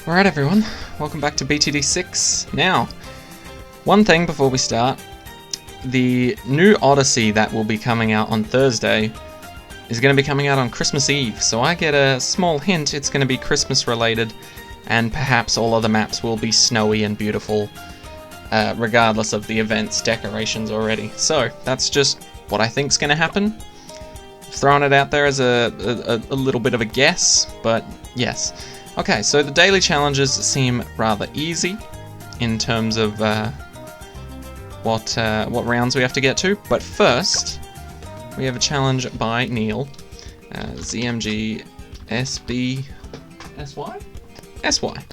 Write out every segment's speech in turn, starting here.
Alright everyone, welcome back to BTD6. Now, one thing before we start, the new Odyssey that will be coming out on Thursday is going to be coming out on Christmas Eve, so I get a small hint it's going to be Christmas related, and perhaps all other maps will be snowy and beautiful, regardless of the event's decorations already. So, that's just what I think's going to happen. Throwing it out there as a little bit of a guess, but yes. Okay, so the daily challenges seem rather easy in terms of what rounds we have to get to, but first we have a challenge by Neel, ZMG SB SY? SY.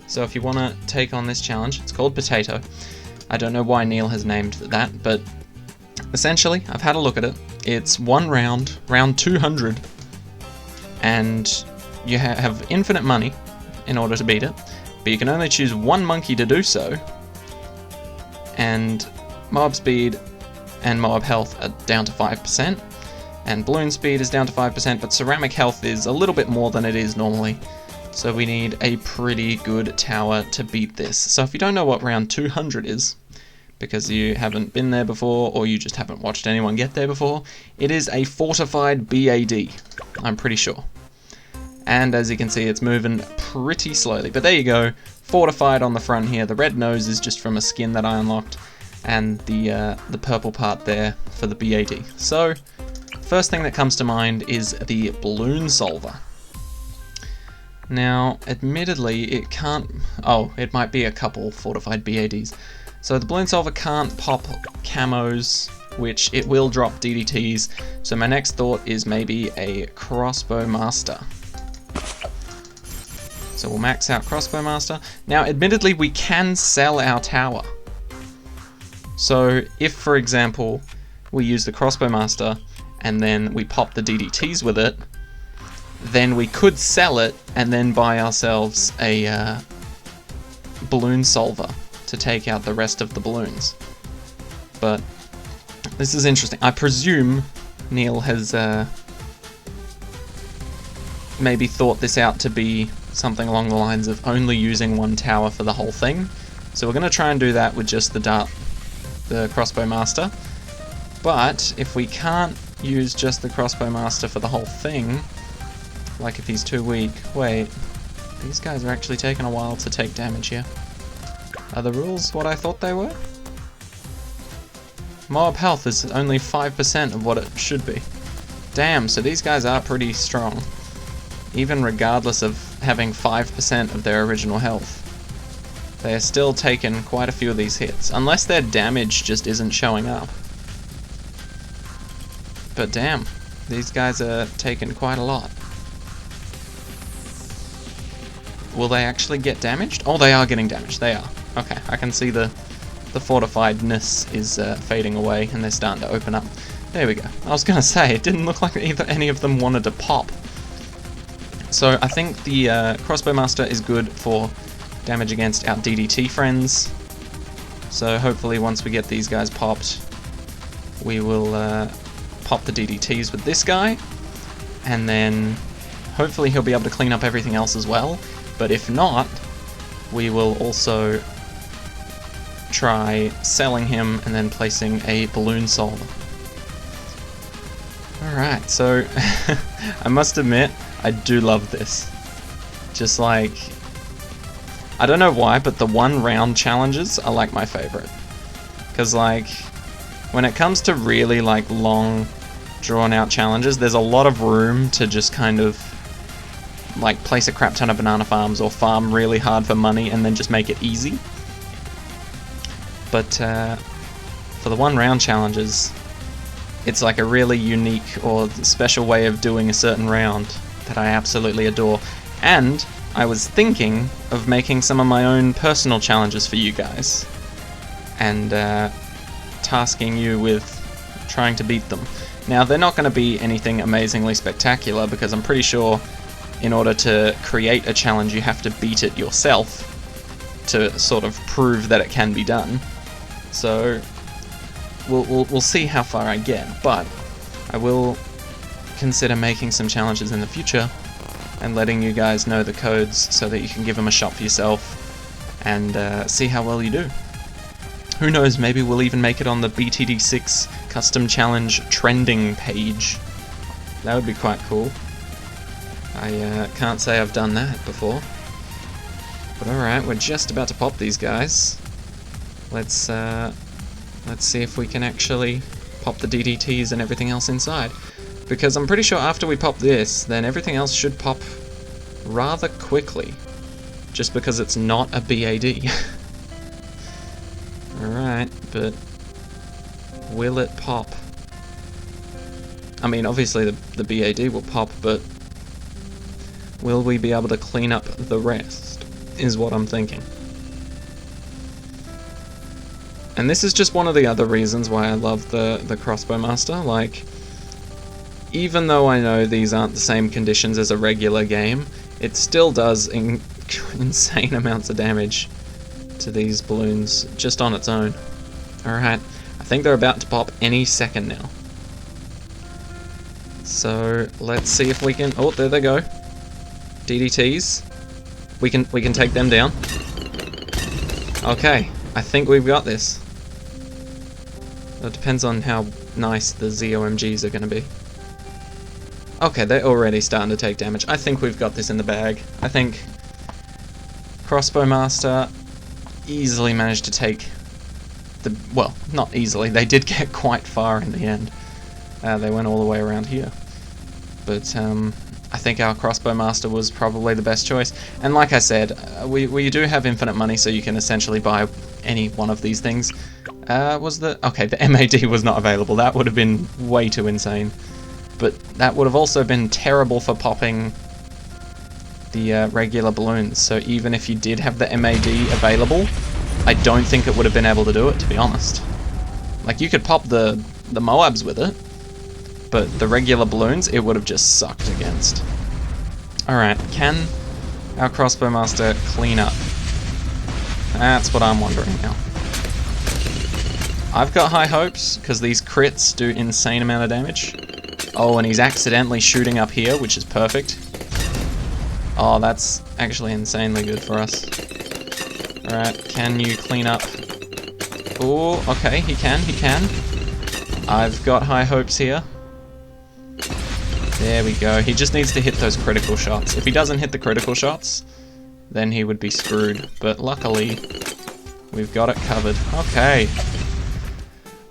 So if you want to take on this challenge, it's called Potato. I don't know why Neel has named that, but essentially, I've had a look at it. It's one round, round 200, and you have infinite money in order to beat it, but you can only choose one monkey to do so, and mob speed and mob health are down to 5%, and balloon speed is down to 5%, but ceramic health is a little bit more than it is normally, so we need a pretty good tower to beat this. So if you don't know what round 200 is, because you haven't been there before, or you just haven't watched anyone get there before, it is a fortified BAD, I'm pretty sure. And as you can see, it's moving pretty slowly. But there you go, fortified on the front here. The red nose is just from a skin that I unlocked, and the purple part there for the BAD. So, first thing that comes to mind is the balloon solver. Now, admittedly, it can't... Oh, it might be a couple fortified BADs. So the balloon solver can't pop camos, which it will drop DDTs. So my next thought is maybe a crossbow master. So we'll max out Crossbow Master. Now, admittedly, we can sell our tower. So if, for example, we use the Crossbow Master and then we pop the DDTs with it, then we could sell it and then buy ourselves a balloon solver to take out the rest of the balloons. But this is interesting. I presume Neel has maybe thought this out to be something along the lines of only using one tower for the whole thing. So we're going to try and do that with just the Crossbow Master. But if we can't use just the Crossbow Master for the whole thing, like if he's too weak, wait, these guys are actually taking a while to take damage here. Are the rules what I thought they were? Mob health is only 5% of what it should be. Damn, so these guys are pretty strong, even regardless of having 5% of their original health. They are still taking quite a few of these hits, unless their damage just isn't showing up. But damn, these guys are taking quite a lot. Will they actually get damaged? Oh, they are getting damaged, they are. Okay, I can see the fortifiedness is fading away, and they're starting to open up. There we go. I was gonna say, it didn't look like any of them wanted to pop. So I think the Crossbow Master is good for damage against our DDT friends. So hopefully once we get these guys popped, we will pop the DDTs with this guy, and then hopefully he'll be able to clean up everything else as well. But if not, we will also try selling him and then placing a balloon solver. Alright, so I must admit, I do love this. Just like, I don't know why, but the one round challenges are like my favorite. Because like, when it comes to really like long, drawn out challenges, there's a lot of room to just kind of like place a crap ton of banana farms or farm really hard for money and then just make it easy. But for the one round challenges, it's like a really unique or special way of doing a certain round that I absolutely adore. And I was thinking of making some of my own personal challenges for you guys, and tasking you with trying to beat them. Now, they're not going to be anything amazingly spectacular, because I'm pretty sure in order to create a challenge you have to beat it yourself to sort of prove that it can be done. So we'll see how far I get, but I will consider making some challenges in the future and letting you guys know the codes so that you can give them a shot for yourself and see how well you do. Who knows, maybe we'll even make it on the BTD6 custom challenge trending page. That would be quite cool. I can't say I've done that before. But alright, we're just about to pop these guys. Let's see if we can actually pop the DDTs and everything else inside. Because I'm pretty sure after we pop this, then everything else should pop rather quickly. Just because it's not a BAD. Alright, but will it pop? I mean, obviously the BAD will pop, but will we be able to clean up the rest, is what I'm thinking. And this is just one of the other reasons why I love the Crossbow Master. Like, even though I know these aren't the same conditions as a regular game, it still does insane amounts of damage to these balloons just on its own. Alright, I think they're about to pop any second now. So let's see if we can... Oh, there they go. DDTs. We can take them down. Okay, I think we've got this. It depends on how nice the ZOMGs are going to be. Okay, they're already starting to take damage. I think we've got this in the bag. I think Crossbow Master easily managed to take the... Well, not easily. They did get quite far in the end. They went all the way around here. But I think our Crossbow Master was probably the best choice. And like I said, we do have infinite money, so you can essentially buy any one of these things. Okay, the MAD was not available. That would have been way too insane. But that would have also been terrible for popping the regular balloons. So even if you did have the MAD available, I don't think it would have been able to do it, to be honest. Like, you could pop the Moabs with it, but the regular balloons, it would have just sucked against. Alright, can our Crossbow Master clean up? That's what I'm wondering now. I've got high hopes, because these crits do insane amount of damage. Oh, and he's accidentally shooting up here, which is perfect. Oh, that's actually insanely good for us. Alright, can you clean up? Oh, okay, he can. I've got high hopes here. There we go. He just needs to hit those critical shots. If he doesn't hit the critical shots, then he would be screwed. But luckily, we've got it covered. Okay.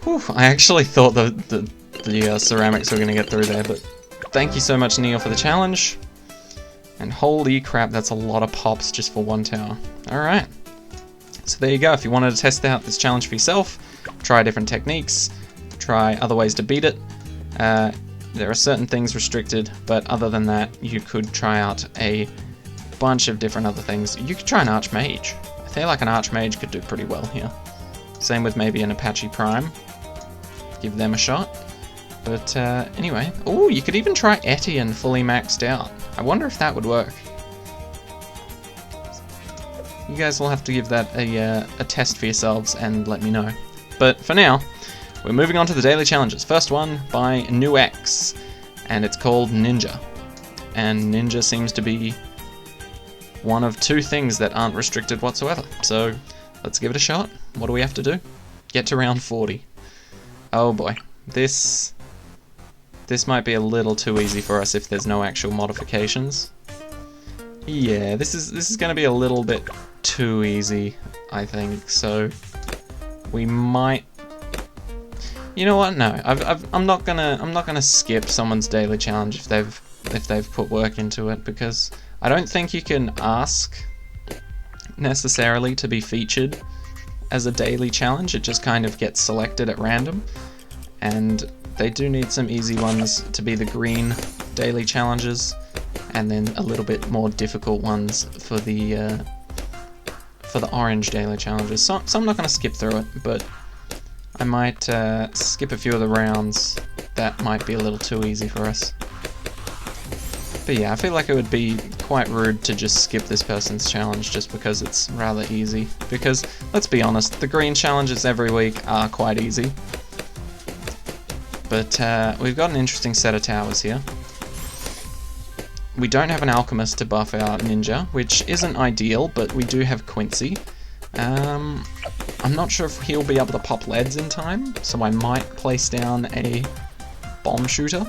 Whew, I actually thought the ceramics were going to get through there, but thank you so much, Neel, for the challenge. And holy crap, that's a lot of pops just for one tower. Alright. So there you go. If you wanted to test out this challenge for yourself, try different techniques, try other ways to beat it. There are certain things restricted, but other than that, you could try out a bunch of different other things. You could try an Archmage. I feel like an Archmage could do pretty well here. Same with maybe an Apache Prime. Give them a shot. But anyway, oh, you could even try Etienne fully maxed out. I wonder if that would work. You guys will have to give that a test for yourselves and let me know. But for now, we're moving on to the daily challenges. First one by NEWX, and it's called Ninja. And Ninja seems to be one of two things that aren't restricted whatsoever. So let's give it a shot. What do we have to do? Get to round 40. Oh boy, this might be a little too easy for us if there's no actual modifications. Yeah, this is going to be a little bit too easy, I think. So we might. You know what? No, I'm not gonna skip someone's daily challenge if they've put work into it, because I don't think you can ask necessarily to be featured as a daily challenge. It just kind of gets selected at random, and they do need some easy ones to be the green daily challenges, and then a little bit more difficult ones for the orange daily challenges. So I'm not going to skip through it, but I might skip a few of the rounds that might be a little too easy for us. But yeah, I feel like it would be quite rude to just skip this person's challenge just because it's rather easy. Because, let's be honest, the green challenges every week are quite easy. But we've got an interesting set of towers here. we don't have an alchemist to buff our ninja, which isn't ideal, but we do have Quincy. I'm not sure if he'll be able to pop leads in time, so I might place down a bomb shooter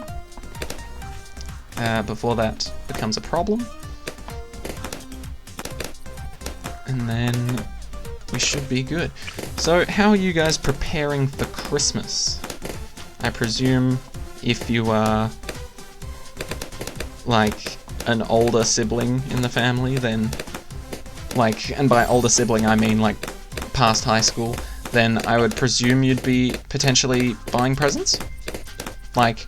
before that becomes a problem. And then we should be good. So how are you guys preparing for Christmas? I presume if you are like an older sibling in the family, then like, and by older sibling I mean like past high school, then I would presume you'd be potentially buying presents. Like,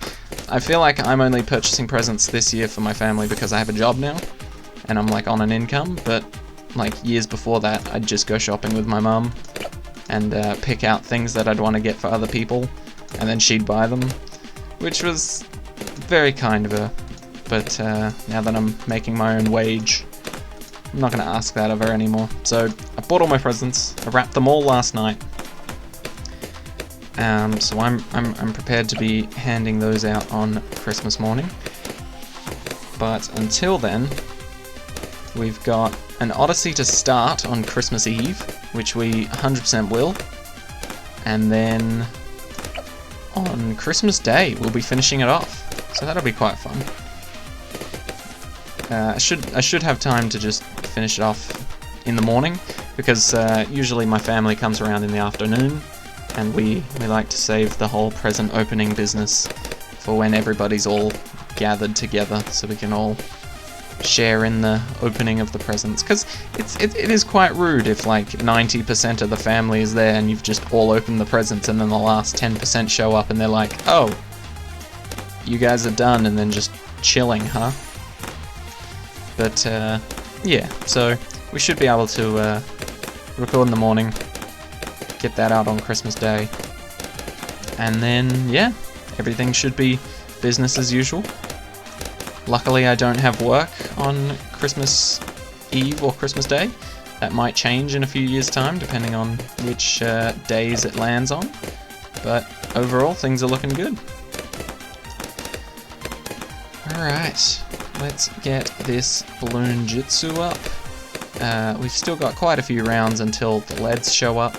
I feel like I'm only purchasing presents this year for my family because I have a job now and I'm like on an income, but like years before that I'd just go shopping with my mum and pick out things that I'd want to get for other people, and then she'd buy them, which was very kind of her. But now that I'm making my own wage, I'm not going to ask that of her anymore. So I bought all my presents. I wrapped them all last night. So I'm prepared to be handing those out on Christmas morning. But until then, we've got an Odyssey to start on Christmas Eve, which we 100% will. And then on Christmas Day, we'll be finishing it off. So that'll be quite fun. I should have time to just finish it off in the morning, because usually my family comes around in the afternoon, and we like to save the whole present opening business for when everybody's all gathered together, so we can all share in the opening of the presents. Because it is quite rude if like 90% of the family is there and you've just all opened the presents, and then the last 10% show up and they're like, oh, you guys are done, and then just chilling, huh? But yeah, so we should be able to record in the morning, get that out on Christmas Day, and then yeah, everything should be business as usual. Luckily I don't have work on Christmas Eve or Christmas Day. That might change in a few years' time depending on which days it lands on, but overall things are looking good. Alright, let's get this balloon jutsu up. We've still got quite a few rounds until the leads show up.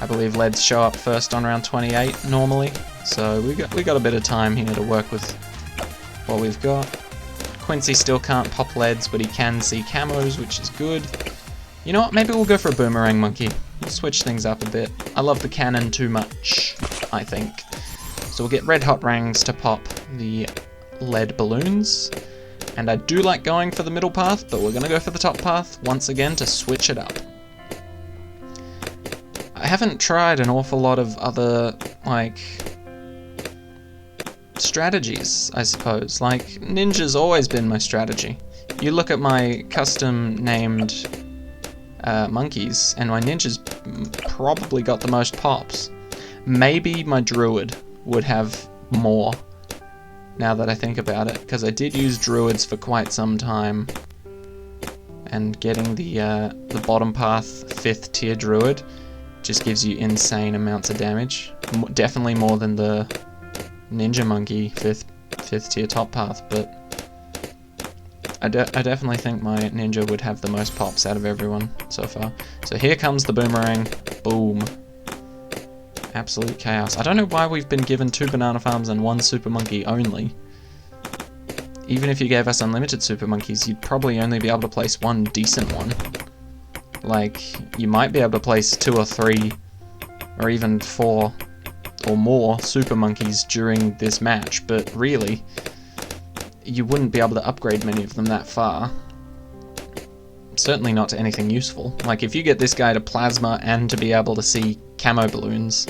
I believe leads show up first on round 28 normally, so we got a bit of time here to work with what we've got. Quincy still can't pop leads, but he can see camos, which is good. You know what, maybe we'll go for a boomerang monkey. We'll switch things up a bit. I love the cannon too much, I think. So we'll get red hot rangs to pop the lead balloons. And I do like going for the middle path, but we're going to go for the top path once again to switch it up. I haven't tried an awful lot of other, like, strategies, I suppose. Like, ninja's always been my strategy. You look at my custom named monkeys, and my ninja's probably got the most pops. Maybe my druid would have more, now that I think about it, because I did use druids for quite some time, and getting the bottom path 5th tier druid just gives you insane amounts of damage. Definitely more than the ninja monkey 5th tier top path, but I definitely think my ninja would have the most pops out of everyone so far. So here comes the boomerang. Boom. Absolute chaos. I don't know why we've been given 2 banana farms and 1 super monkey only. Even if you gave us unlimited super monkeys, you'd probably only be able to place 1 decent one. Like, you might be able to place 2 or 3, or even 4 or more super monkeys during this match, but really, you wouldn't be able to upgrade many of them that far. Certainly not to anything useful. Like, if you get this guy to plasma and to be able to see camo balloons,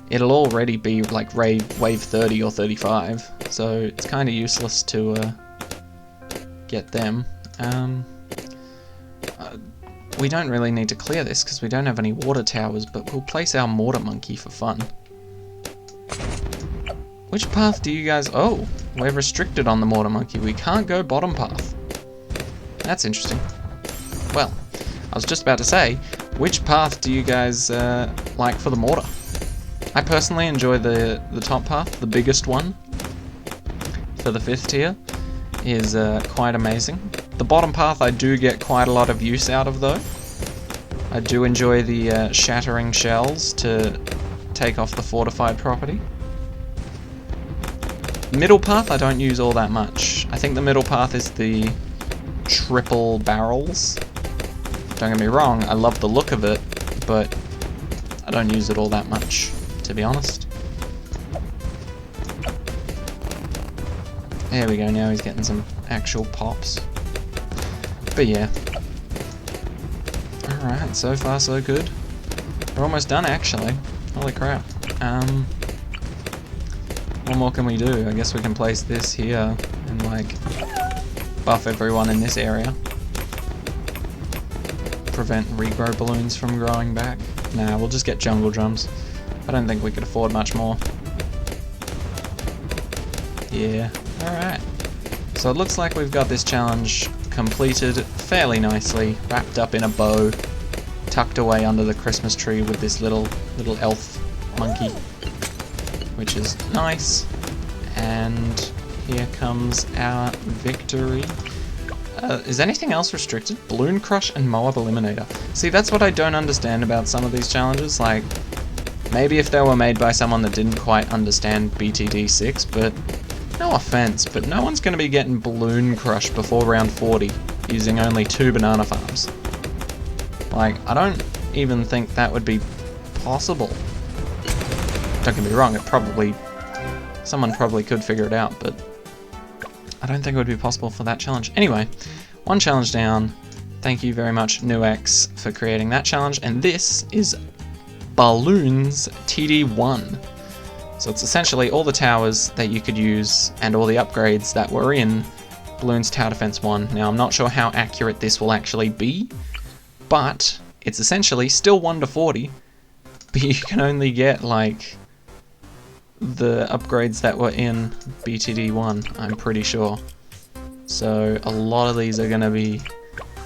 it'll already be like wave 30 or 35, so it's kind of useless to get them. We don't really need to clear this because we don't have any water towers, but we'll place our mortar monkey for fun. Which path do you guys... Oh, we're restricted on the mortar monkey. We can't go bottom path. That's interesting. Well, I was just about to say, which path do you guys like for the mortar? I personally enjoy the top path, the biggest one, for the 5th tier. is quite amazing. The bottom path I do get quite a lot of use out of though. I do enjoy the shattering shells to take off the fortified property. Middle path I don't use all that much. I think the middle path is the triple barrels. Don't get me wrong, I love the look of it, but I don't use it all that much, to be honest. There we go, now he's getting some actual pops. But yeah. Alright, so far so good. We're almost done actually. Holy crap. What more can we do? I guess we can place this here and like buff everyone in this area. Prevent regrow balloons from growing back. Nah, we'll just get jungle drums. I don't think we could afford much more. Yeah, alright. So it looks like we've got this challenge completed fairly nicely, wrapped up in a bow, tucked away under the Christmas tree with this little elf monkey, which is nice. And here comes our victory. Is anything else restricted? Balloon Crush and Moab Eliminator. See, that's what I don't understand about some of these challenges. Like, maybe if they were made by someone that didn't quite understand BTD6, but no offense, but no one's going to be getting Balloon Crush before round 40 using only 2 banana farms. Like, I don't even think that would be possible. Don't get me wrong, someone probably could figure it out, but I don't think it would be possible for that challenge. Anyway, one challenge down. Thank you very much, NEWX, for creating that challenge. And this is Balloons TD1. So it's essentially all the towers that you could use and all the upgrades that were in Balloons Tower Defense 1. Now, I'm not sure how accurate this will actually be, but it's essentially still 1 to 40, but you can only get, like, the upgrades that were in BTD1, I'm pretty sure. So a lot of these are going to be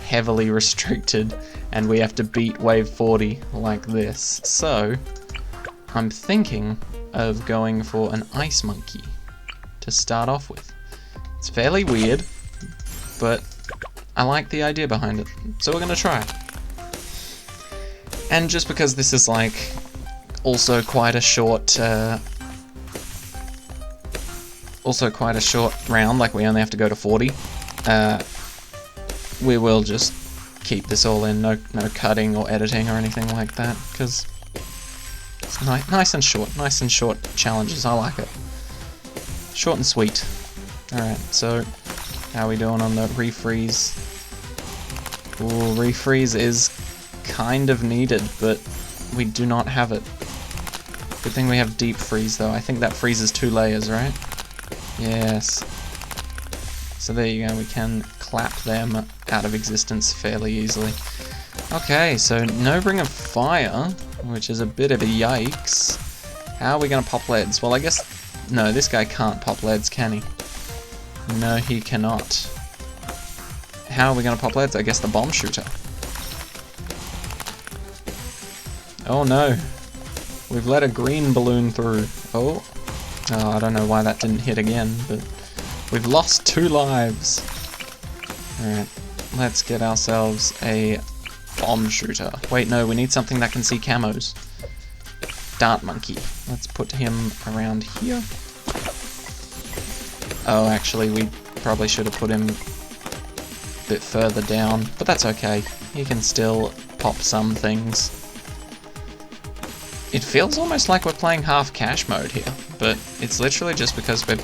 heavily restricted, and we have to beat wave 40 like this. So I'm thinking of going for an ice monkey to start off with. It's fairly weird, but I like the idea behind it, so we're going to try it. And just because this is like also quite a short round, like we only have to go to 40, we will just keep this all in, no cutting or editing or anything like that, because it's nice and short challenges. I like it. Short and sweet. Alright, so how are we doing on the refreeze? Ooh, refreeze is kind of needed, but we do not have it. Good thing we have deep freeze though. I think that freezes 2 layers, right? Yes. So there you go, we can clap them out of existence fairly easily. Okay, so no Ring of Fire, which is a bit of a yikes. How are we going to pop leads? Well, I guess... No, this guy can't pop leads, can he? No, he cannot. How are we going to pop leads? I guess the bomb shooter. Oh no. We've let a green balloon through. Oh, I don't know why that didn't hit again, but we've lost 2 lives. Alright, let's get ourselves a bomb shooter. Wait, no, we need something that can see camos. Dart monkey. Let's put him around here. Oh, actually, we probably should have put him a bit further down, but that's okay. He can still pop some things. It feels almost like we're playing half cash mode here, but it's literally just because we're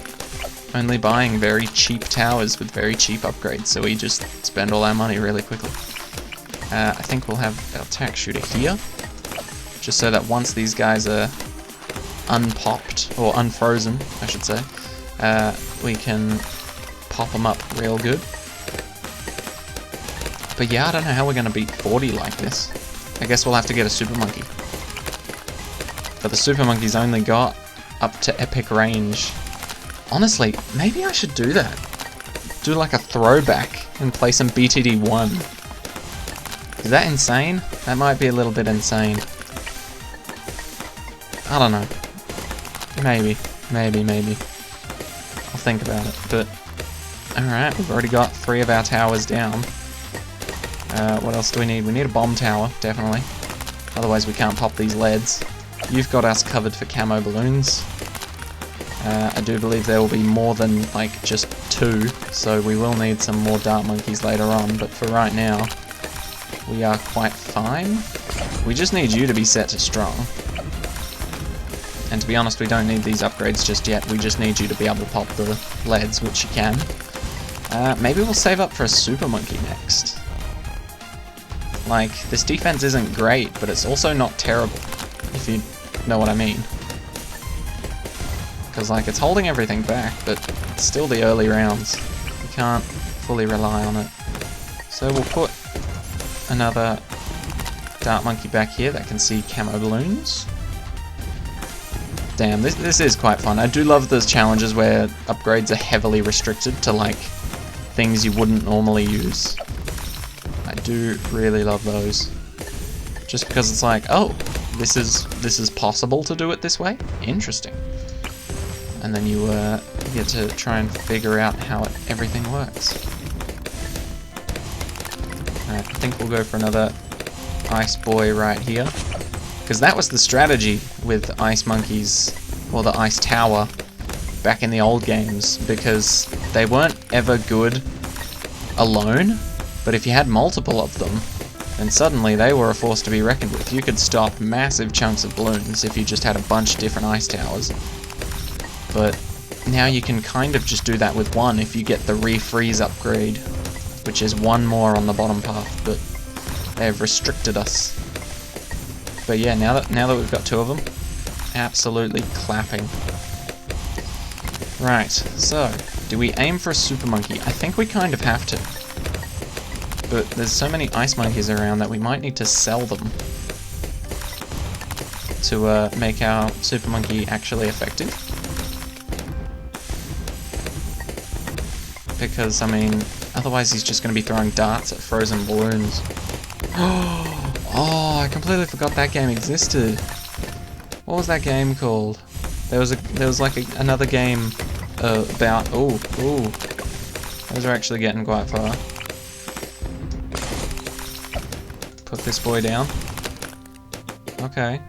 only buying very cheap towers with very cheap upgrades, so we just spend all our money really quickly. I think we'll have our attack shooter here, just so that once these guys are unpopped, or unfrozen, I should say, we can pop them up real good. But yeah, I don't know how we're going to beat 40 like this. I guess we'll have to get a super monkey. But the super monkey's only got up to epic range. Honestly, maybe I should do that. Do like a throwback and play some BTD1. Is that insane? That might be a little bit insane. I don't know. Maybe. I'll think about it, but Alright, we've already got 3 of our towers down. What else do we need? We need a bomb tower, definitely. Otherwise we can't pop these leads. You've got us covered for camo balloons. I do believe there will be more than, like, just 2, so we will need some more dart monkeys later on, but for right now, we are quite fine. We just need you to be set to strong. And to be honest, we don't need these upgrades just yet, we just need you to be able to pop the leads, which you can. Maybe we'll save up for a super monkey next. Like, this defense isn't great, but it's also not terrible, if you know what I mean. Because, like, it's holding everything back, but it's still the early rounds. You can't fully rely on it. So we'll put another dart monkey back here that can see camo balloons. Damn, this is quite fun. I do love those challenges where upgrades are heavily restricted to, like, things you wouldn't normally use. I do really love those. Just because it's like, oh, this is possible to do it this way? Interesting. And then you get to try and figure out how everything works. Alright, I think we'll go for another ice boy right here. Because that was the strategy with ice monkeys, or the ice tower, back in the old games, because they weren't ever good alone, but if you had multiple of them, then suddenly they were a force to be reckoned with. You could stop massive chunks of balloons if you just had a bunch of different ice towers. But now you can kind of just do that with one if you get the refreeze upgrade, which is 1 more on the bottom path, but they've restricted us. But yeah, now that we've got 2 of them, absolutely clapping. Right, so, do we aim for a super monkey? I think we kind of have to. But there's so many ice monkeys around that we might need to sell them to make our super monkey actually effective. Because, I mean, otherwise he's just going to be throwing darts at frozen balloons. Oh, I completely forgot that game existed. What was that game called? There was like another game about... Ooh. Those are actually getting quite far. Put this boy down. Okay.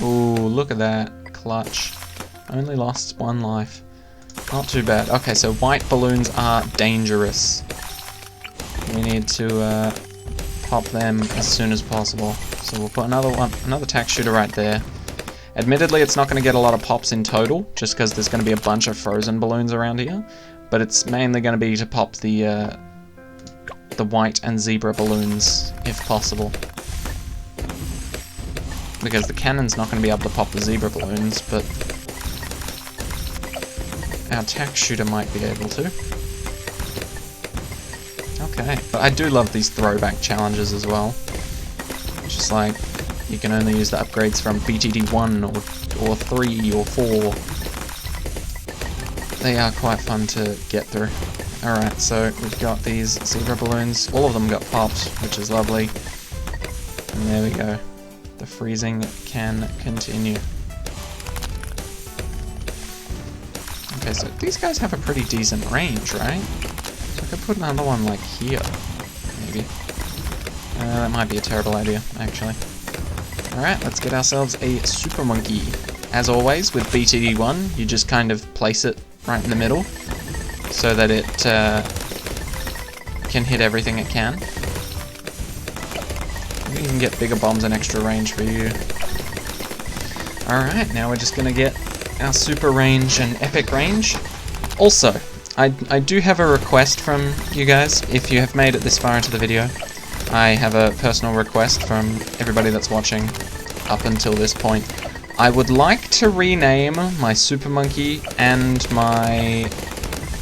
Ooh, look at that. Clutch. Only lost 1 life. Not too bad. Okay, so white balloons are dangerous. We need to pop them as soon as possible. So we'll put another tack shooter right there. Admittedly, it's not going to get a lot of pops in total, just because there's going to be a bunch of frozen balloons around here. But it's mainly going to be to pop the white and zebra balloons, if possible. Because the cannon's not going to be able to pop the zebra balloons, but our tack shooter might be able to. Okay, but I do love these throwback challenges as well. Just like, you can only use the upgrades from BTD1 or 3 or 4. They are quite fun to get through. Alright, so we've got these zebra balloons. All of them got popped, which is lovely. And there we go. The freezing can continue. Okay, so these guys have a pretty decent range, right? So I could put another one like here, maybe. That might be a terrible idea, actually. Alright, let's get ourselves a super monkey. As always, with BTD1, you just kind of place it right in the middle, so that it can hit everything it can. Maybe you can get bigger bombs and extra range for you. Alright, now we're just gonna get our super range and epic range. Also, I do have a request from you guys, if you have made it this far into the video. I have a personal request from everybody that's watching up until this point. I would like to rename my super monkey and my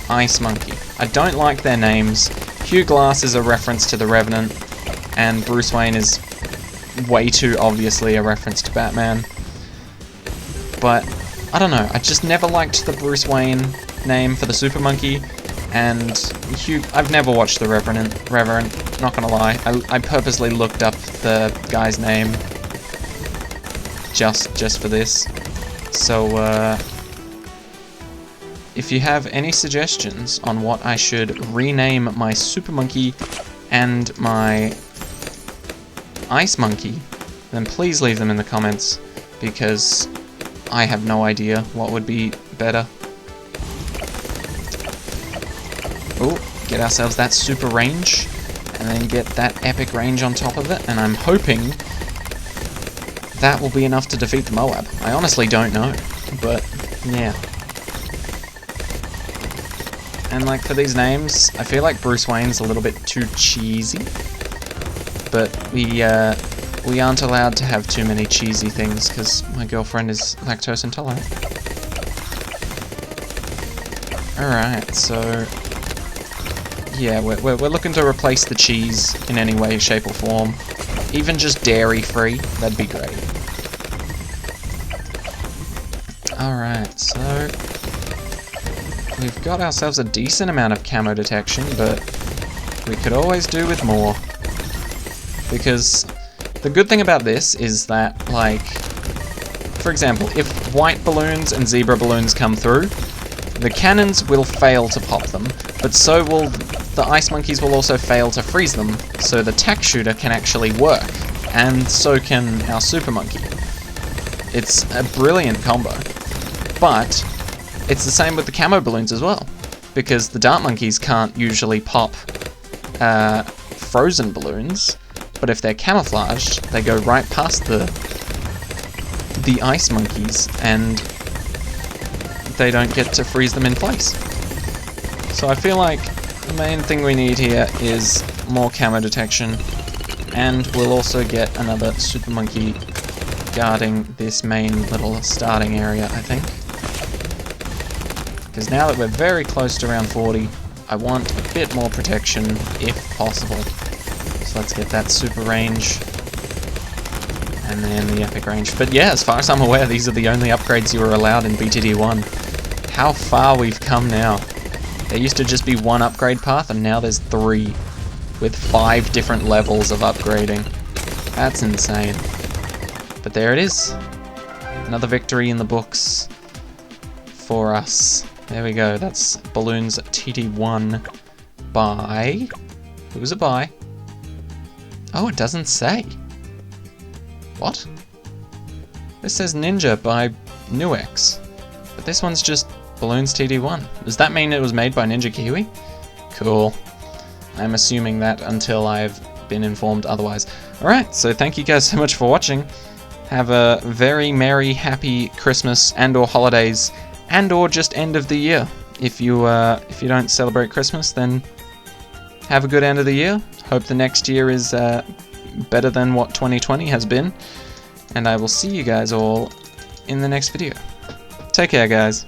ice monkey. I don't like their names. Hugh Glass is a reference to the Revenant, and Bruce Wayne is way too obviously a reference to Batman. But I don't know, I just never liked the Bruce Wayne name for the super monkey, and I've never watched the Revenant, not gonna lie. I purposely looked up the guy's name just for this. So if you have any suggestions on what I should rename my Super Monkey and my Ice Monkey, then please leave them in the comments, because I have no idea what would be better. Oh, get ourselves that super range, and then get that epic range on top of it, and I'm hoping that will be enough to defeat the Moab. I honestly don't know, but yeah. And like for these names, I feel like Bruce Wayne's a little bit too cheesy, but we aren't allowed to have too many cheesy things because my girlfriend is lactose intolerant. Alright, so yeah, we're looking to replace the cheese in any way, shape or form. Even just dairy-free, that'd be great. Alright, so we've got ourselves a decent amount of camo detection, but we could always do with more. Because the good thing about this is that, like, for example, if white balloons and zebra balloons come through, the cannons will fail to pop them, but so will the ice monkeys will also fail to freeze them, so the tack shooter can actually work, and so can our super monkey. It's a brilliant combo, but it's the same with the camo balloons as well, because the dart monkeys can't usually pop frozen balloons, but if they're camouflaged, they go right past the ice monkeys, and they don't get to freeze them in place. So I feel like the main thing we need here is more camo detection, and we'll also get another super monkey guarding this main little starting area, I think. Because now that we're very close to round 40, I want a bit more protection if possible. So let's get that super range, and then the epic range. But yeah, as far as I'm aware, these are the only upgrades you were allowed in BTD1. How far we've come now. There used to just be one upgrade path, and now there's 3, with 5 different levels of upgrading. That's insane. But there it is. Another victory in the books for us. There we go, that's Balloons TD1 by... Who was it by? Oh, it doesn't say. What? This says Ninja by NEWX. But this one's just Balloons TD1. Does that mean it was made by Ninja Kiwi? Cool. I'm assuming that until I've been informed otherwise. Alright, so thank you guys so much for watching. Have a very merry, happy Christmas and or holidays, and or just end of the year. If you don't celebrate Christmas, then have a good end of the year. Hope the next year is better than what 2020 has been. And I will see you guys all in the next video. Take care, guys.